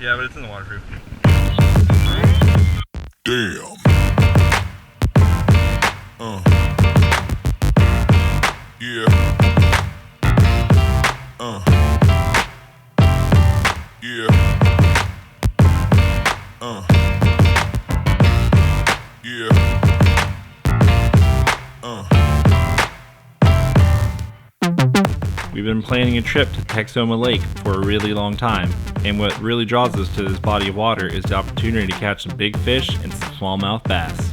Yeah, but it's in the waterproof. Damn. Yeah. Yeah. Yeah. We've been planning a trip to Texoma Lake for a really long time, and what really draws us to this body of water is the opportunity to catch some big fish and some smallmouth bass.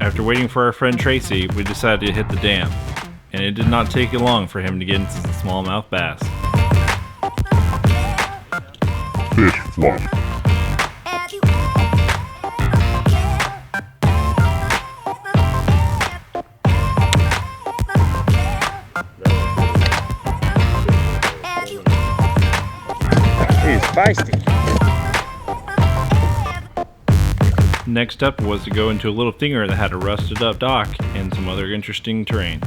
After waiting for our friend Tracy, we decided to hit the dam, and it did not take long for him to get into some smallmouth bass. Fish flop. He's feisty. Next up was to go into a little finger that had a rusted up dock and some other interesting terrain.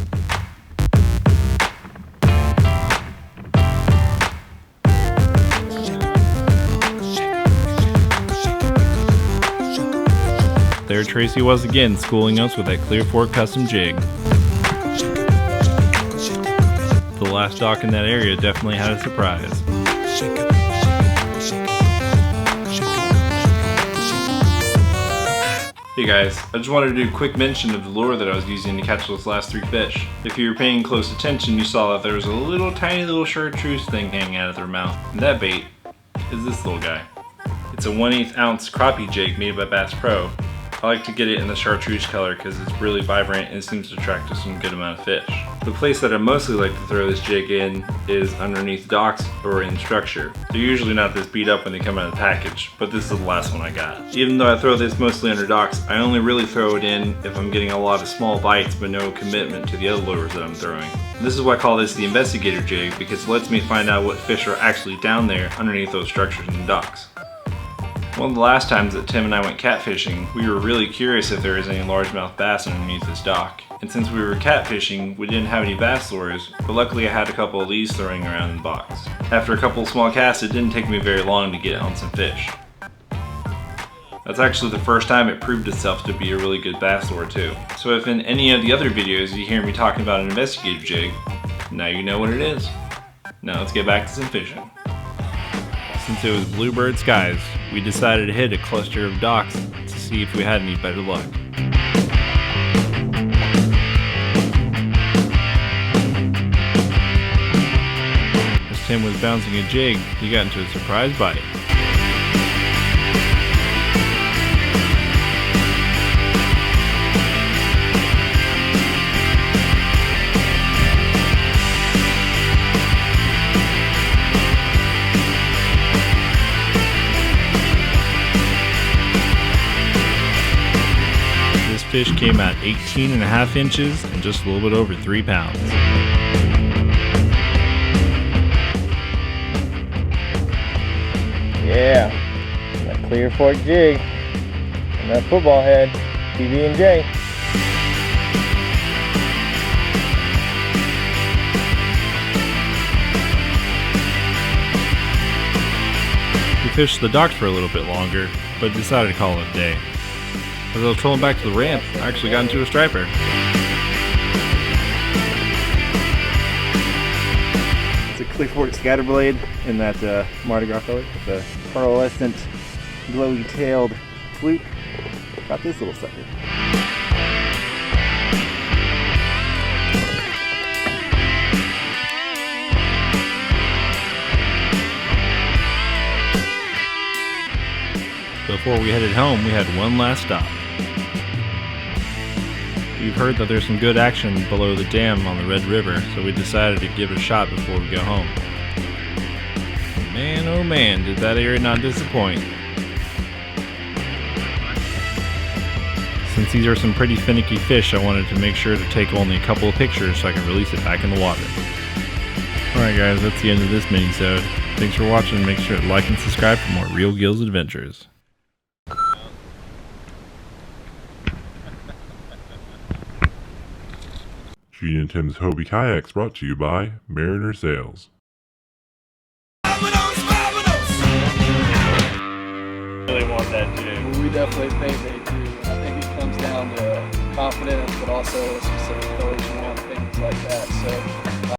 There Tracy was again, schooling us with that Clear Fork Custom Jig. The last dock in that area definitely had a surprise. Hey guys, I just wanted to do a quick mention of the lure that I was using to catch those last 3 fish. If you were paying close attention, you saw that there was a little tiny little chartreuse thing hanging out of their mouth. And that bait is this little guy. It's a 1/8 ounce crappie jig made by Bass Pro. I like to get it in the chartreuse color because it's really vibrant and it seems to attract some good amount of fish. The place that I mostly like to throw this jig in is underneath docks or in structure. They're usually not this beat up when they come out of the package, but this is the last one I got. Even though I throw this mostly under docks, I only really throw it in if I'm getting a lot of small bites but no commitment to the other lures that I'm throwing. This is why I call this the investigator jig, because it lets me find out what fish are actually down there underneath those structures and docks. One of the last times that Tim and I went catfishing, we were really curious if there was any largemouth bass underneath this dock. And since we were catfishing, we didn't have any bass lures, but luckily I had a couple of these throwing around in the box. After a couple of small casts, it didn't take me very long to get on some fish. That's actually the first time it proved itself to be a really good bass lure too. So if in any of the other videos you hear me talking about an investigative jig, now you know what it is. Now let's get back to some fishing. Since it was bluebird skies, we decided to hit a cluster of docks to see if we had any better luck. As Tim was bouncing a jig, he got into a surprise bite. Fish came at 18.5 inches and just a little bit over 3 pounds. Yeah, that Clear Fork jig and that football head, PB&J. We fished the docks for a little bit longer, but decided to call it a day. As I was trolling back to the ramp, I actually got into a striper. It's a Clear Fork scatterblade in that Mardi Gras color with the pearlescent, glowy-tailed fluke. Got this little sucker. Before we headed home, we had one last stop. We've heard that there's some good action below the dam on the Red River, so we decided to give it a shot before we go home. Man, oh man, did that area not disappoint. Since these are some pretty finicky fish, I wanted to make sure to take only a couple of pictures so I can release it back in the water. Alright guys, that's the end of this minisode. Thanks for watching, make sure to like and subscribe for more real Gills adventures. Gene and Tim's Hobie Kayaks brought to you by Mariner Sales. Really want that jig. We definitely think they do. I think it comes down to confidence, but also specific colors you want, things like that. So